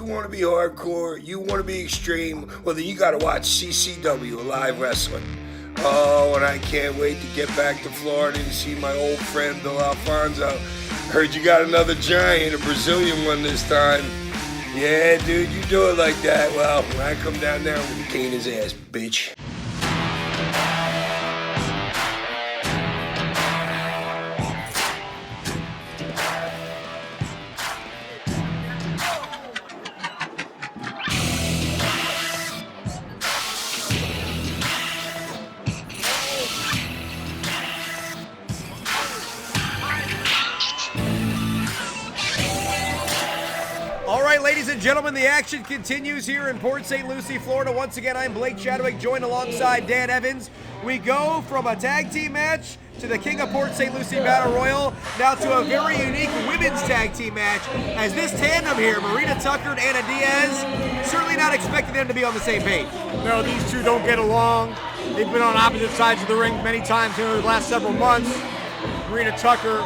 want to be hardcore, you want to be extreme, well, then you got to watch CCW Live Wrestling. Oh, and I can't wait to get back to Florida and see my old friend Bill Alfonso. Heard you got another giant, a Brazilian one this time. Yeah, dude, you do it like that. Well, when I come down there, I'm gonna cane his ass, bitch. Ladies and gentlemen, the action continues here in Port St. Lucie, Florida. Once again, I'm Blake Chadwick, joined alongside Dan Evans. We go from a tag team match to the King of Port St. Lucie Battle Royal, now to a very unique women's tag team match, as this tandem here, Marina Tucker and Anna Diaz, certainly not expecting them to be on the same page. No, these two don't get along. They've been on opposite sides of the ring many times in the last several months. Marina Tucker,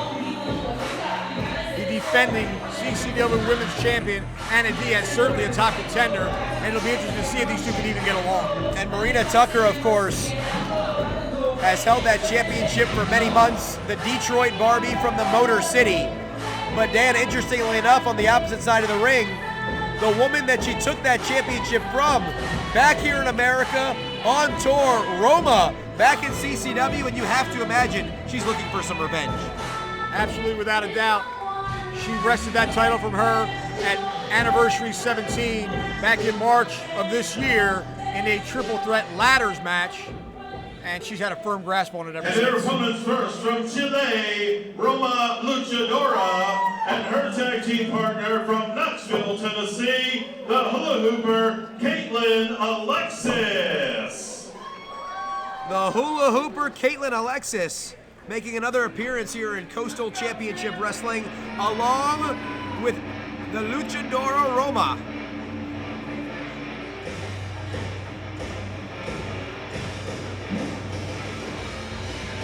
the defending CCW Women's Champion, Anna Diaz, certainly a top contender, and it'll be interesting to see if these two can even get along. And Marina Tucker, of course, has held that championship for many months, the Detroit Barbie from the Motor City. But Dan, interestingly enough, on the opposite side of the ring, the woman that she took that championship from, back here in America, on tour, Roma, back in CCW, and you have to imagine she's looking for some revenge. Absolutely, without a doubt. She wrested that title from her at Anniversary 17 back in March of this year in a triple threat ladders match, and she's had a firm grasp on it ever since. And their opponents first from Chile, Roma Luchadora, and her tag team partner from Knoxville, Tennessee, the hula hooper, Caitlin Alexis. The hula hooper, Caitlin Alexis, making another appearance here in Coastal Championship Wrestling, along with the Luchadora Roma.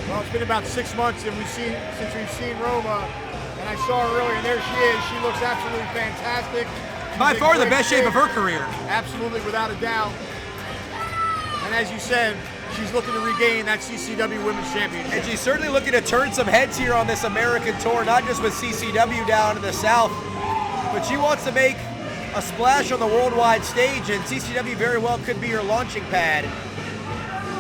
Well, it's been about 6 months since we've seen Roma, and I saw her earlier, and there she is. She looks absolutely fantastic. By far the best shape of her career. Absolutely, without a doubt. And as you said, she's looking to regain that CCW Women's Championship. And she's certainly looking to turn some heads here on this American tour, not just with CCW down in the South, but she wants to make a splash on the worldwide stage, and CCW very well could be her launching pad.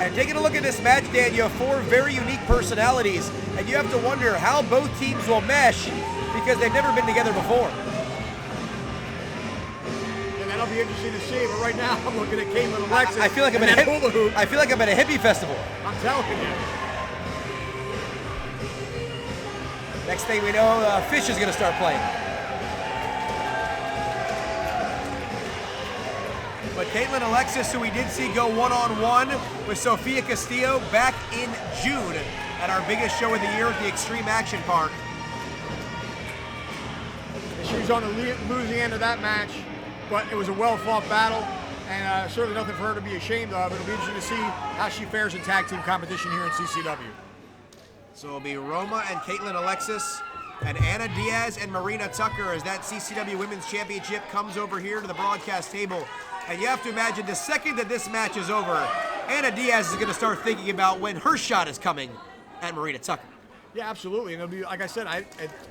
And taking a look at this match, Dan, you have four very unique personalities, and you have to wonder how both teams will mesh because they've never been together before. That'll be interesting to see, but right now I'm looking at Caitlin Alexis. I feel like I'm at a hippie festival. I'm telling you. Next thing we know, Fish is going to start playing. But Caitlin Alexis, who we did see go one-on-one with Sofia Castillo back in June at our biggest show of the year at the Extreme Action Park. She was on the losing end of that match, but it was a well-fought battle, and certainly nothing for her to be ashamed of. It'll be interesting to see how she fares in tag team competition here in CCW. So it'll be Roma and Caitlin Alexis and Anna Diaz and Marina Tucker as that CCW Women's Championship comes over here to the broadcast table. And you have to imagine the second that this match is over, Anna Diaz is going to start thinking about when her shot is coming at Marina Tucker. Yeah, absolutely. And it'll be, like I said,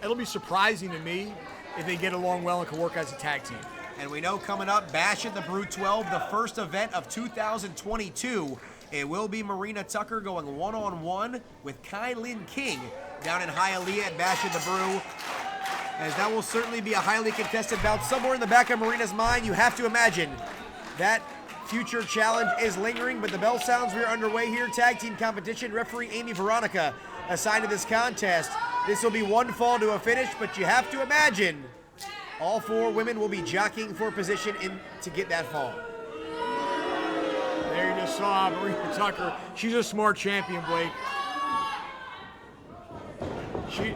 it'll be surprising to me if they get along well and can work as a tag team. And we know coming up, Bash at the Brew 12, the first event of 2022. It will be Marina Tucker going one-on-one with Kai-Lin King down in Hialeah at Bash at the Brew. As that will certainly be a highly contested bout. Somewhere in the back of Marina's mind, you have to imagine that future challenge is lingering, but the bell sounds. We are underway here. Tag team competition. Referee Amy Veronica assigned to this contest. This will be one fall to a finish, but you have to imagine all four women will be jockeying for position to get that fall. There you just saw Marina Tucker. She's a smart champion, Blake. She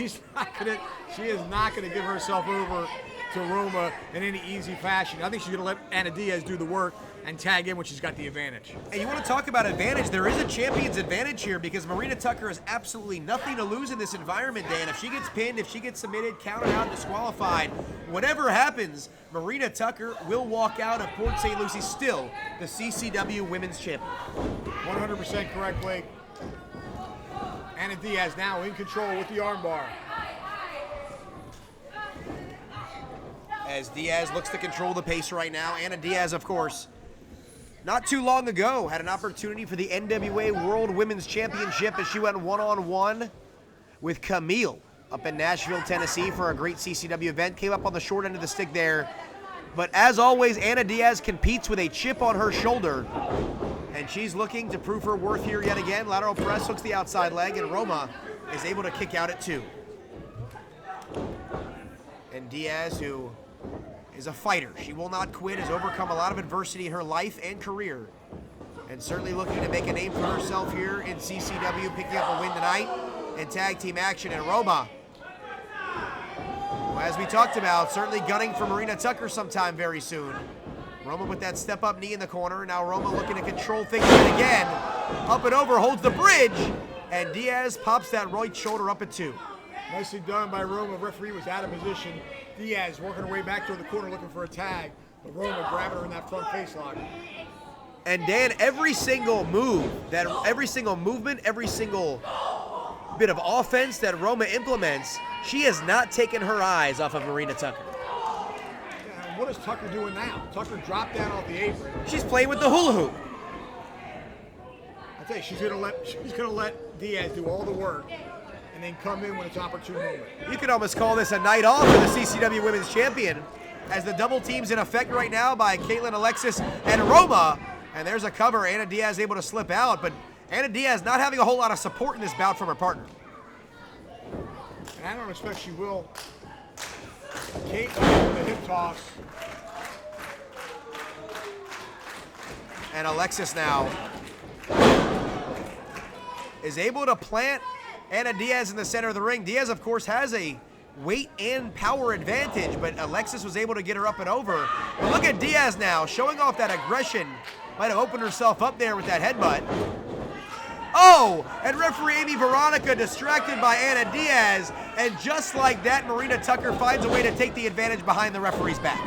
is not gonna give herself over to Roma in any easy fashion. I think she's gonna let Anna Diaz do the work and tag in when she's got the advantage. And you want to talk about advantage, there is a champion's advantage here because Marina Tucker has absolutely nothing to lose in this environment, Dan. If she gets pinned, if she gets submitted, counted out, disqualified, whatever happens, Marina Tucker will walk out of Port St. Lucie still the CCW Women's Champion. 100% correct, Blake. Anna Diaz now in control with the armbar. As Diaz looks to control the pace right now. Anna Diaz, of course, not too long ago had an opportunity for the NWA World Women's Championship as she went one-on-one with Camille up in Nashville, Tennessee for a great CCW event. Came up on the short end of the stick there. But as always, Anna Diaz competes with a chip on her shoulder. And she's looking to prove her worth here yet again. Lateral press hooks the outside leg, and Roma is able to kick out at 2. And Diaz, who is a fighter, she will not quit, has overcome a lot of adversity in her life and career. And certainly looking to make a name for herself here in CCW, picking up a win tonight in tag team action. And Roma, as we talked about, certainly gunning for Marina Tucker sometime very soon. Roma with that step-up knee in the corner. Now Roma looking to control things yet again. Up and over, holds the bridge, and Diaz pops that right shoulder up at 2. Nicely done by Roma. Referee was out of position. Diaz working her way back to the corner looking for a tag, but Roma grabbing her in that front face lock. And Dan, every single move, every single movement, every single bit of offense that Roma implements, she has not taken her eyes off of Marina Tucker. Yeah, what is Tucker doing now? Tucker dropped down off the apron. She's playing with the hula hoop. I tell you, she's gonna let Diaz do all the work and then come in when it's opportune moment. You could almost call this a night off for the CCW Women's Champion, as the double team's in effect right now by Caitlin Alexis and Roma. And there's a cover. Anna Diaz able to slip out, but Anna Diaz not having a whole lot of support in this bout from her partner. And I don't expect she will. Caitlin with a hip toss. And Alexis now is able to plant Anna Diaz in the center of the ring. Diaz, of course, has a weight and power advantage, but Alexis was able to get her up and over. But look at Diaz now, showing off that aggression. Might have opened herself up there with that headbutt. Oh, and referee Amy Veronica distracted by Anna Diaz, and just like that, Marina Tucker finds a way to take the advantage behind the referee's back.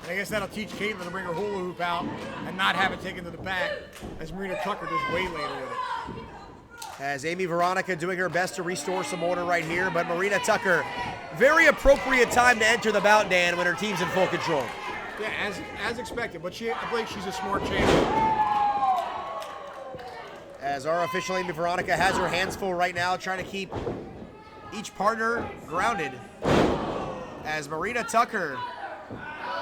I guess that'll teach Caitlin to bring her hula hoop out and not have it taken to the back, as Marina Tucker just way later with it. As Amy Veronica doing her best to restore some order right here, but Marina Tucker, very appropriate time to enter the bout, Dan, when her team's in full control. Yeah, as expected, but I believe she's a smart champion. As our official Amy Veronica has her hands full right now, trying to keep each partner grounded. As Marina Tucker,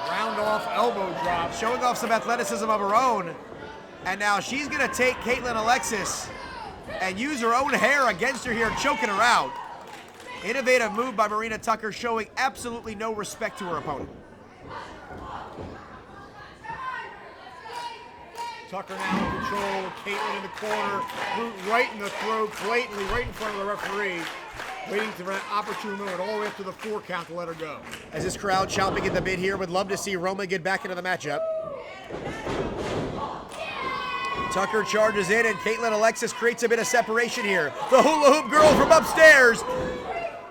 Round off elbow drop. showing off some athleticism of her own. And now she's going to take Caitlin Alexis and use her own hair against her here, choking her out. Innovative move by Marina Tucker, showing absolutely no respect to her opponent. Tucker now in control. Caitlin in the corner. Boot right in the throat, blatantly right in front of the referee. Waiting for an opportune moment all the way up to the 4 count to let her go. As this crowd chomping at the bit here, would love to see Roma get back into the matchup. Tucker charges in, and Caitlin Alexis creates a bit of separation here. The hula hoop girl from upstairs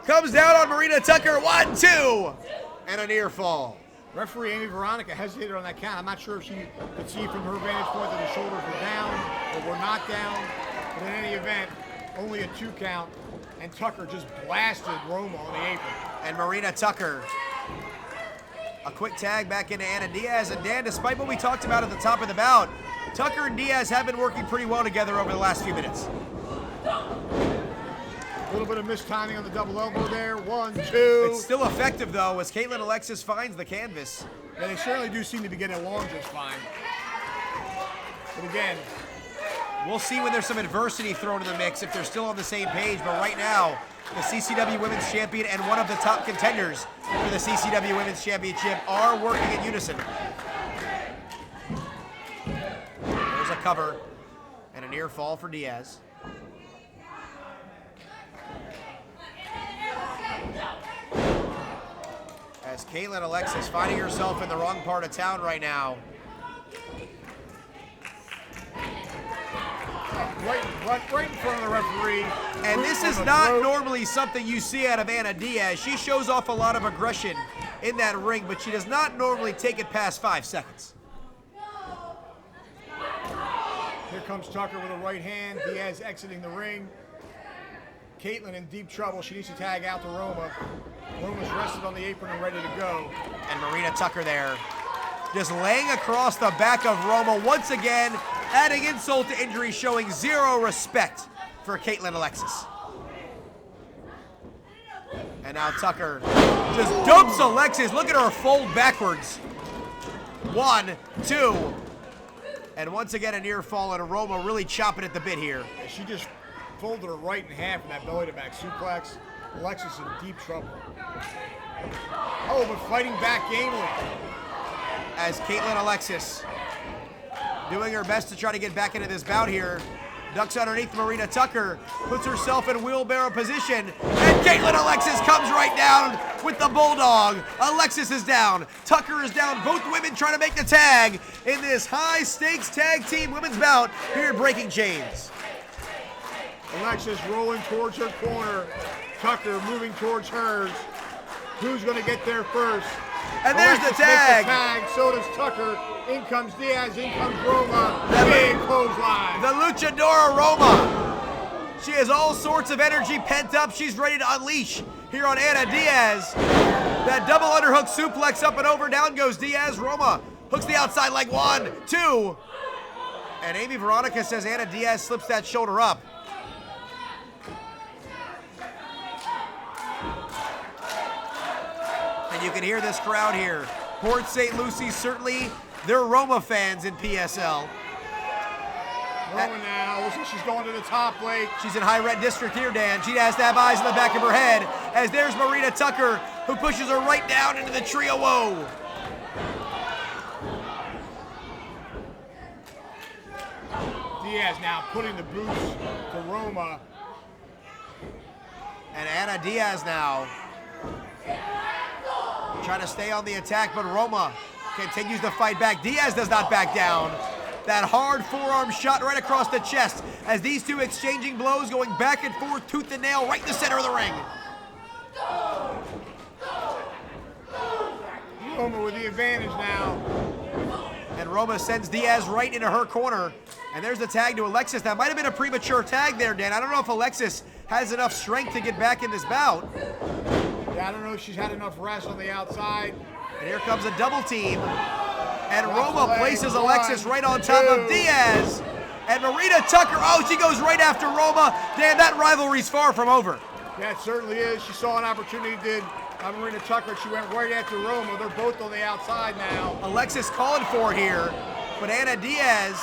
comes down on Marina Tucker. 1, 2, and a near fall. Referee Amy Veronica hesitated on that count. I'm not sure if she could see from her vantage point that the shoulders were down or were not down. But in any event, only a 2 count. And Tucker just blasted Roma on the apron. And Marina Tucker, a quick tag back into Anna Diaz. And Dan, despite what we talked about at the top of the bout, Tucker and Diaz have been working pretty well together over the last few minutes. A little bit of mistiming on the double elbow there. 1, 2. It's still effective, though, as Caitlin Alexis finds the canvas. Yeah, they certainly do seem to be getting along just fine. But again, we'll see when there's some adversity thrown in the mix if they're still on the same page. But right now, the CCW Women's Champion and one of the top contenders for the CCW Women's Championship are working in unison. There's a cover and a near fall for Diaz. As Caitlin Alexis finding herself in the wrong part of town right now. Right in front of the referee. And this is not normally something you see out of Anna Diaz. She shows off a lot of aggression in that ring, but she does not normally take it past 5 seconds. Here comes Tucker with a right hand. Diaz exiting the ring. Caitlin in deep trouble. She needs to tag out to Roma. Roma's rested on the apron and ready to go. And Marina Tucker there, just laying across the back of Roma once again, adding insult to injury, showing zero respect for Caitlin Alexis. And now Tucker just dumps Alexis. Look at her fold backwards. 1, 2. And once again, a near fall, and Roma really chopping at the bit here. She just folded her right in half in that belly-to-back suplex. Alexis in deep trouble. Oh, but fighting back gamely. As Caitlin Alexis doing her best to try to get back into this bout here. Ducks underneath Marina Tucker, puts herself in wheelbarrow position, and Caitlin Alexis comes right down with the Bulldog. Alexis is down, Tucker is down, both women trying to make the tag in this high-stakes tag team women's bout here at Breaking Chains. Alexis rolling towards her corner. Tucker moving towards hers. Who's going to get there first? And there's Alexis the tag. makes the tag. So does Tucker. In comes Diaz. In comes Roma. Big clothesline. The luchadora Roma. She has all sorts of energy pent up. She's ready to unleash here on Anna Diaz. That double underhook suplex up and over. Down goes Diaz. Roma hooks the outside leg. 1, 2. And Amy Veronica says Anna Diaz slips that shoulder up. And you can hear this crowd here. Port St. Lucie, certainly they're Roma fans in PSL. Roma now, looks like she's going to the top leg. She's in high red district here, Dan. She has to have eyes in the back of her head, as there's Marina Tucker, who pushes her right down into the tree of woe. Diaz now putting the boots to Roma. And Anna Diaz now trying to stay on the attack, but Roma continues to fight back. Diaz does not back down. That hard forearm shot right across the chest as these two exchanging blows, going back and forth, tooth and nail, right in the center of the ring. Roma with the advantage now. And Roma sends Diaz right into her corner. And there's the tag to Alexis. That might have been a premature tag there, Dan. I don't know if Alexis has enough strength to get back in this bout. Yeah, I don't know if she's had enough rest on the outside. And here comes a double team. And Roma places Alexis right on top of Diaz. And Marina Tucker, oh, she goes right after Roma. Dan, that rivalry's far from over. Yeah, it certainly is. She saw an opportunity, did Marina Tucker. She went right after Roma. They're both on the outside now. Alexis calling for it here. But Anna Diaz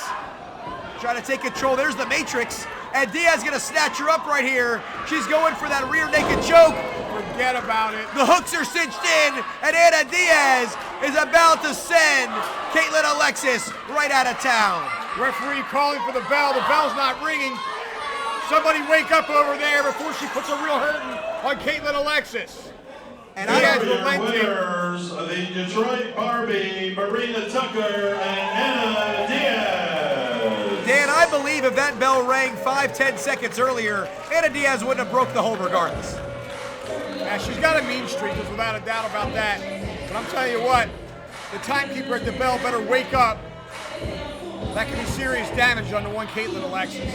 trying to take control. There's the Matrix. And Diaz gonna snatch her up right here. She's going for that rear naked choke. Forget about it. The hooks are cinched in, and Anna Diaz is about to send Caitlin Alexis right out of town. Referee calling for the bell. The bell's not ringing. Somebody wake up over there before she puts a real hurting on Caitlin Alexis. And Diaz Your relenting. winners of the Detroit Barbie, Marina Tucker and Anna Diaz. Dan, I believe if that bell rang 5-10 seconds earlier, Anna Diaz wouldn't have broke the hold regardless. Yeah, she's got a mean streak, there's without a doubt about that. But I'm telling you what, the timekeeper at the bell better wake up. That could be serious damage on the one Caitlin Alexis.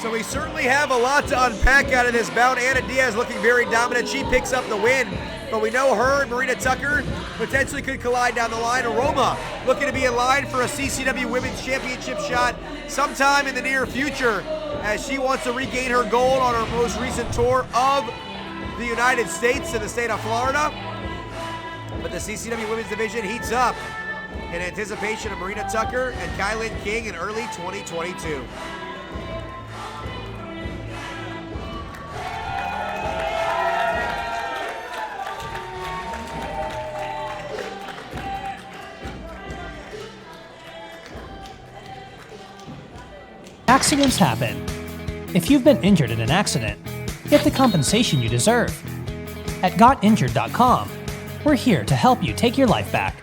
So we certainly have a lot to unpack out of this bout. Anna Diaz looking very dominant. She picks up the win. But we know her and Marina Tucker potentially could collide down the line. Roma looking to be in line for a CCW Women's Championship shot sometime in the near future, as she wants to regain her gold on her most recent tour of the United States and the state of Florida. But the CCW Women's Division heats up in anticipation of Marina Tucker and Kylan King in early 2022. Accidents happen. If you've been injured in an accident, get the compensation you deserve. At GotInjured.com, we're here to help you take your life back.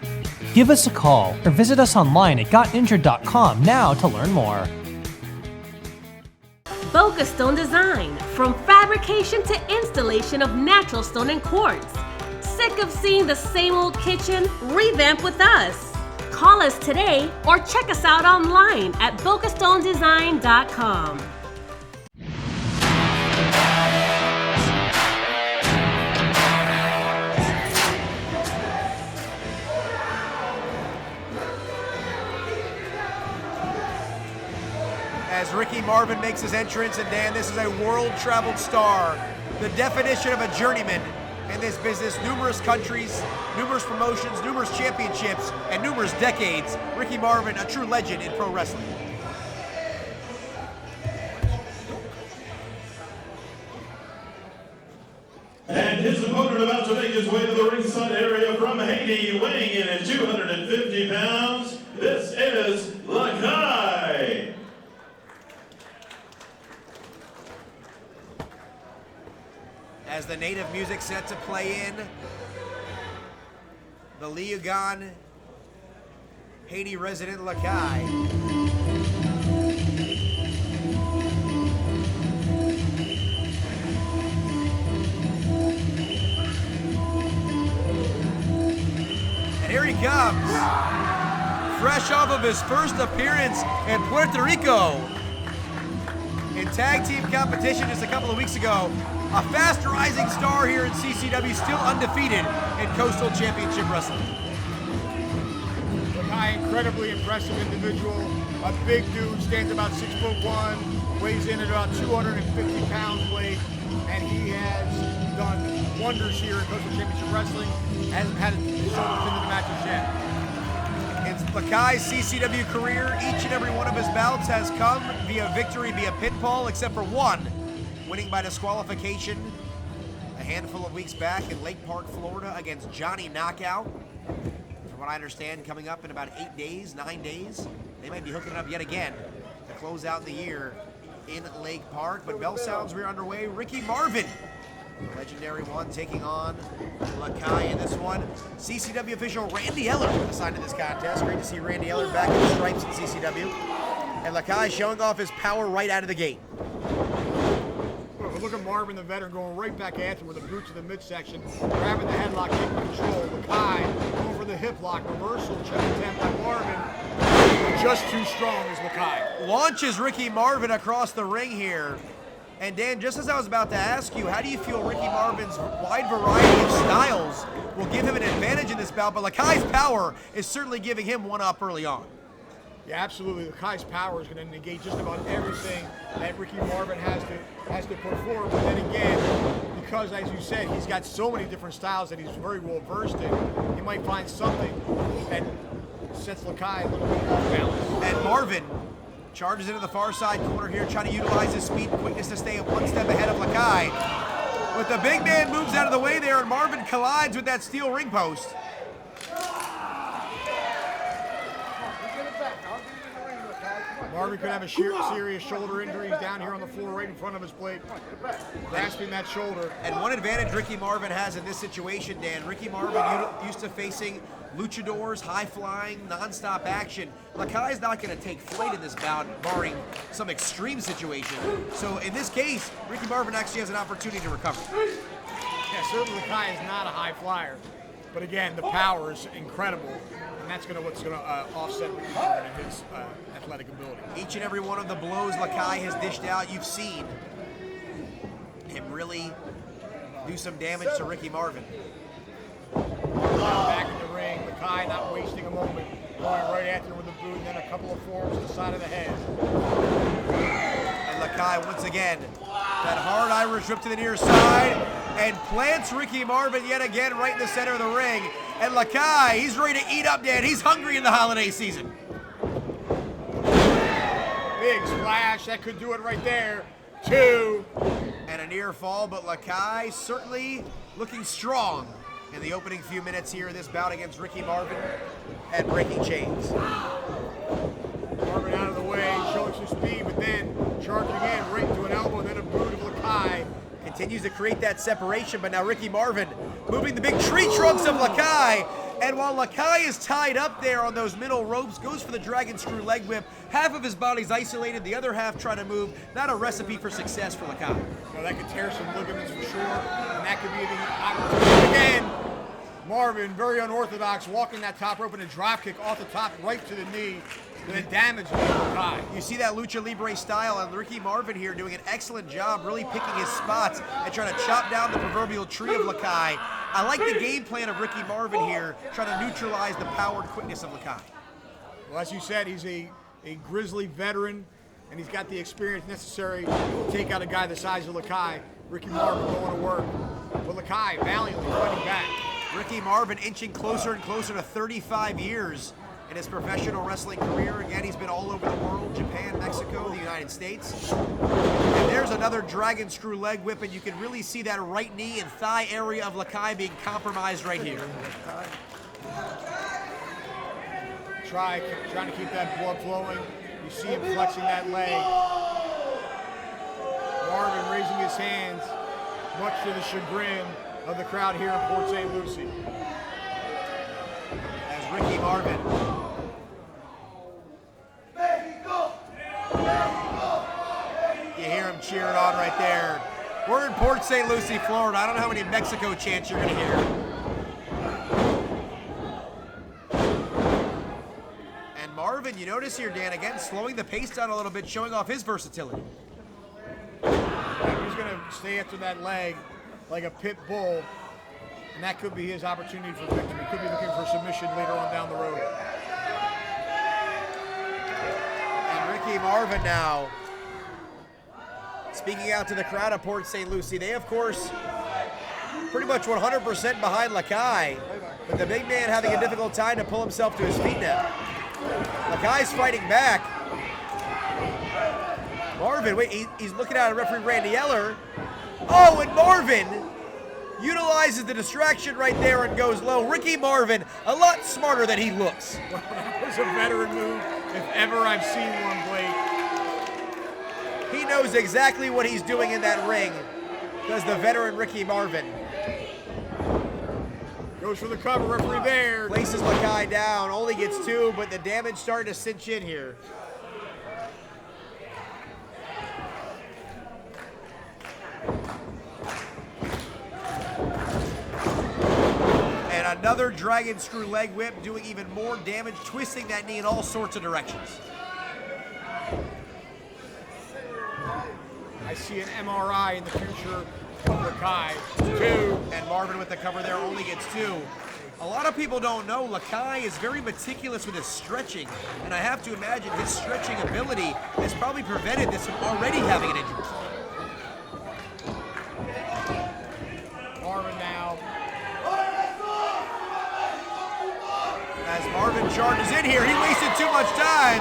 Give us a call or visit us online at GotInjured.com now to learn more. Boca Stone Design, from fabrication to installation of natural stone and quartz. sick of seeing the same old kitchen? Revamp with us. Call us today or check us out online at bocastonedesign.com. As Ricky Marvin makes his entrance, and Dan, this is a world-traveled star, the definition of a journeyman in this business. Numerous countries, numerous promotions, numerous championships, and numerous decades. Ricky Marvin, a true legend in pro wrestling. And his opponent about to make his way to the ringside area from Haiti, weighing in at 250 pounds, this is Lakay. As the native music set to play in, the Liugan Haiti resident Lakay. And here he comes, fresh off of his first appearance in Puerto Rico in tag team competition just a couple of weeks ago. A fast rising star here in CCW, still undefeated in Coastal Championship Wrestling. Lakay, incredibly impressive individual. A big dude, stands about 6'1", weighs in at about 250 pounds weight, and he has done wonders here in Coastal Championship Wrestling. Hasn't had his shoulders into the matches yet. In Lakay's CCW career, each and every one of his bouts has come via victory via pinfall, except for one, winning by disqualification a handful of weeks back in Lake Park, Florida against Johnny Knockout. From what I understand, coming up in about 9 days, they might be hooking it up yet again to close out the year in Lake Park. But bell sounds we're underway. Ricky Marvin, the legendary one, taking on Lakay in this one. CCW official Randy Eller assigned to this contest. Great to see Randy Eller back in the stripes in CCW. And Lakay showing off his power right out of the gate. Look at Marvin, the veteran, going right back at him with the boot to the midsection, grabbing the headlock, taking control. Lakay going for the hip lock, reversal, check attempt by Marvin. Just too strong is Lakay. Launches Ricky Marvin across the ring here. And Dan, just as I was about to ask you, how do you feel Ricky Marvin's wide variety of styles will give him an advantage in this bout? But Lakay's power is certainly giving him one up early on. Yeah, absolutely. Lakay's power is going to negate just about everything that Ricky Marvin has to perform. But then again, because as you said, he's got so many different styles that he's very well versed in, he might find something that sets Lakay a little bit off balance. And Marvin charges into the far side corner here, trying to utilize his speed and quickness to stay one step ahead of Lakay. But the big man moves out of the way there, and Marvin collides with that steel ring post. Barbie could have a serious shoulder injury. He's down here on the floor right in front of his plate, grasping that shoulder. And one advantage Ricky Marvin has in this situation, Dan, Ricky Marvin used to facing luchadors, high-flying, non-stop action. Lakay's not going to take flight in this bout, barring some extreme situation. So in this case, Ricky Marvin actually has an opportunity to recover. Yeah, certainly Lakay is not a high flyer. But again, the power is incredible, and that's what's going to offset Ricky Marvin and his athletic ability. Each and every one of the blows Lakay has dished out, you've seen him really do some damage to Ricky Marvin. Back in the ring, Lakay not wasting a moment, going right after him with the boot, and then a couple of forearms to the side of the head. And Lakay once again, that hard Irish whip to the near side, and plants Ricky Marvin yet again right in the center of the ring. And Lakay, he's ready to eat up, Dan. He's hungry in the holiday season. Big splash, that could do it right there. 2. And a near fall, but Lakay certainly looking strong in the opening few minutes here in this bout against Ricky Marvin at Breaking Chains. Marvin out of the way, showing some speed, but then charging in right into an elbow, and then a boot of Lakay. Continues to create that separation, but now Ricky Marvin moving the big tree trunks of Lakay. And while Lakay is tied up there on those middle ropes, goes for the dragon screw leg whip. Half of his body's isolated, the other half trying to move. Not a recipe for success for Lakay. Well, that could tear some ligaments for sure, and that could be the opportunity again. Marvin, very unorthodox, walking that top rope and a drop kick off the top right to the knee. Going to damage Lakay. You see that lucha libre style, and Ricky Marvin here doing an excellent job really picking his spots and trying to chop down the proverbial tree of Lakay. I like the game plan of Ricky Marvin here, trying to neutralize the power and quickness of Lakay. Well, as you said, he's a grizzly veteran, and he's got the experience necessary to take out a guy the size of Lakay. Ricky Marvin going to work. But Lakay valiantly fighting back. Ricky Marvin inching closer and closer to 35 years in his professional wrestling career. Again, he's been all over the world, Japan, Mexico, the United States. And there's another dragon screw leg whip, and you can really see that right knee and thigh area of Lakay being compromised right here. Trying to keep that blood flowing. You see him flexing that leg. Marvin raising his hands, much to the chagrin of the crowd here in Port St. Lucie. As Ricky Marvin you hear him cheering on right there. We're in Port St. Lucie, Florida. I don't know how many Mexico chants you're gonna hear. And Marvin, you notice here, Dan, again, slowing the pace down a little bit, showing off his versatility. He's gonna stay after that leg like a pit bull, and that could be his opportunity for victory. He could be looking for submission later on down the road. And Ricky Marvin now speaking out to the crowd of Port St. Lucie. They, of course, pretty much 100% behind Lakay, but the big man having a difficult time to pull himself to his feet now. Lakay's fighting back. Marvin, wait, he's looking at referee Randy Eller. Oh, and Marvin utilizes the distraction right there and goes low. Ricky Marvin, a lot smarter than he looks. Well, that was a veteran move, if ever I've seen one, Blake. He knows exactly what he's doing in that ring, does the veteran Ricky Marvin. Goes for the cover, referee there. Places Lakay down, only gets two, but the damage starting to cinch in here. And another dragon screw leg whip, doing even more damage, twisting that knee in all sorts of directions. I see an MRI in the future of Lakay. 2. And Marvin with the cover there only gets 2. A lot of people don't know Lakay is very meticulous with his stretching, and I have to imagine his stretching ability has probably prevented this from already having an injury. Marvin now. As Marvin charges in here, he wasted too much time,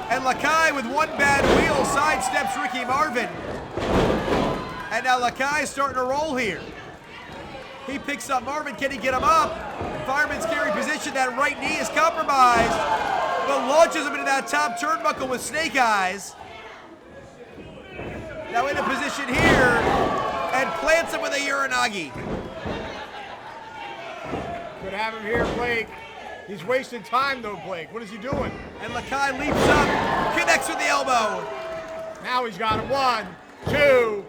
and Lakay with one bad wheel sidesteps Ricky Marvin. And now Lakay is starting to roll here. He picks up Marvin. Can he get him up? Fireman's carry position. That right knee is compromised, but launches him into that top turnbuckle with snake eyes. Now in a position here and plants him with a Uranagi. Could have him here, Blake. He's wasting time though, Blake. What is he doing? And Lakay leaps up, connects with the elbow. Now he's got him. 1, 2.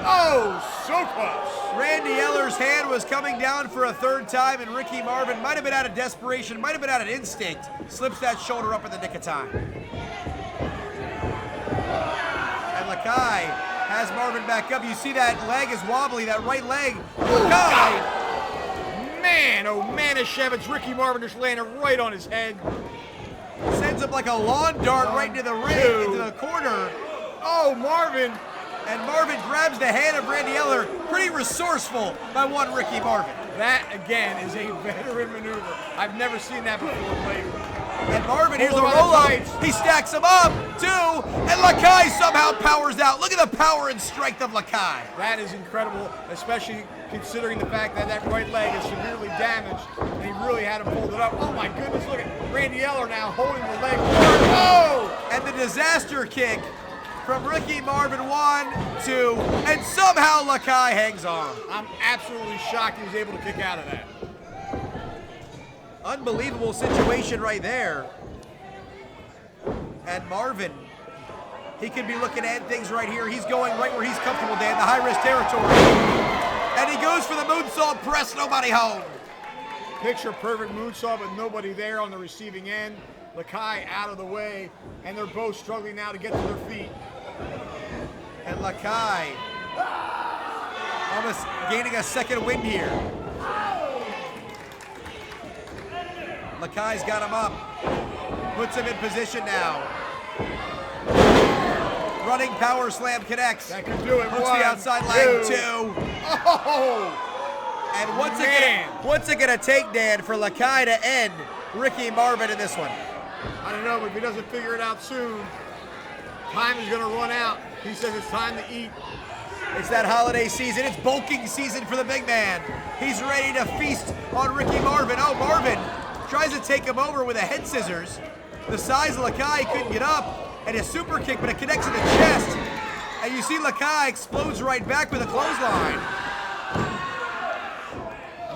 Oh, so close. Randy Eller's hand was coming down for a third time, and Ricky Marvin might have been out of desperation, might have been out of instinct, slips that shoulder up in the nick of time. And Lakay has Marvin back up. You see that leg is wobbly, that right leg. Lakay! Man, oh Manischewitz, Ricky Marvin just landed right on his head. Sends him like a lawn dart right into the ring, into the corner. Oh, Marvin. And Marvin grabs the hand of Randy Eller. Pretty resourceful by one Ricky Marvin. That, again, is a veteran maneuver. I've never seen that before, Blake. And Marvin, here's the roll-up. He stacks him up, 2, and Lakay somehow powers out. Look at the power and strength of Lakay. That is incredible, especially considering the fact that that right leg is severely damaged, and he really had him folded up. Oh, my goodness, look at Randy Eller now holding the leg. Oh! And the disaster kick from Ricky Marvin, 1, 2, and somehow Lakay hangs on. I'm absolutely shocked he was able to kick out of that. Unbelievable situation right there. And Marvin, he could be looking at things right here. He's going right where he's comfortable, Dan, the high-risk territory. And he goes for the moonsault press, nobody home. picture-perfect moonsault, but nobody there on the receiving end. Lakay out of the way, and they're both struggling now to get to their feet. And Lakay almost gaining a second wind here. Lakay's got him up. Puts him in position now. Running power slam connects. That could do it. Hooks One, the outside leg, 2. Oh! And what's it gonna take, Dan, for Lakay to end Ricky Marvin in this one? I don't know, but if he doesn't figure it out soon, time is gonna run out. He says it's time to eat. It's that holiday season. It's bulking season for the big man. He's ready to feast on Ricky Marvin. Oh, Marvin tries to take him over with a head scissors. The size of Lakay couldn't get up, and a super kick, but it connects in the chest. And you see Lakay explodes right back with a clothesline.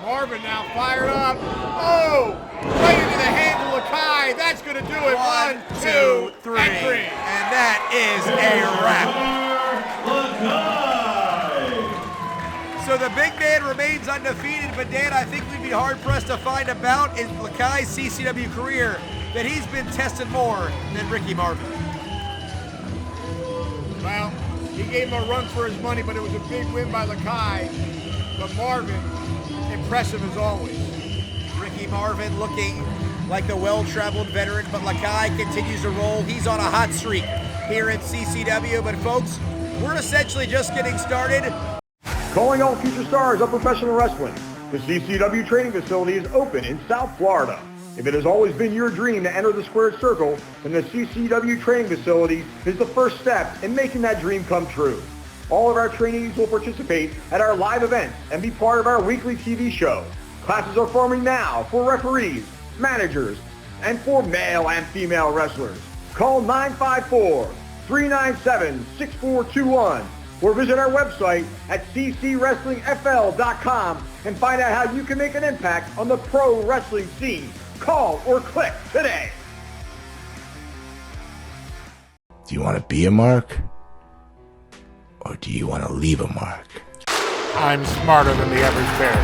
Marvin now fired up. Oh! Right into the hands of Lakay. That's going to do it. 1, 2, 3. And that is a wrap. So the big man remains undefeated, but Dan, I think we'd be hard-pressed to find a bout in Lakay's CCW career that he's been tested more than Ricky Marvin. Well, he gave him a run for his money, but it was a big win by Lakay. But Marvin, impressive as always. Ricky Marvin looking like the well-traveled veteran, but Lakay continues to roll. He's on a hot streak here at CCW, but folks, we're essentially just getting started. Calling all future stars of professional wrestling. The CCW training facility is open in South Florida. If it has always been your dream to enter the squared circle, then the CCW training facility is the first step in making that dream come true. All of our trainees will participate at our live events and be part of our weekly TV show. Classes are forming now for referees, managers, and for male and female wrestlers. Call 954-397-6421 or visit our website at ccwrestlingfl.com and find out how you can make an impact on the pro wrestling scene. Call or click today. Do you want to be a mark? Or do you want to leave a mark? I'm smarter than the average bear.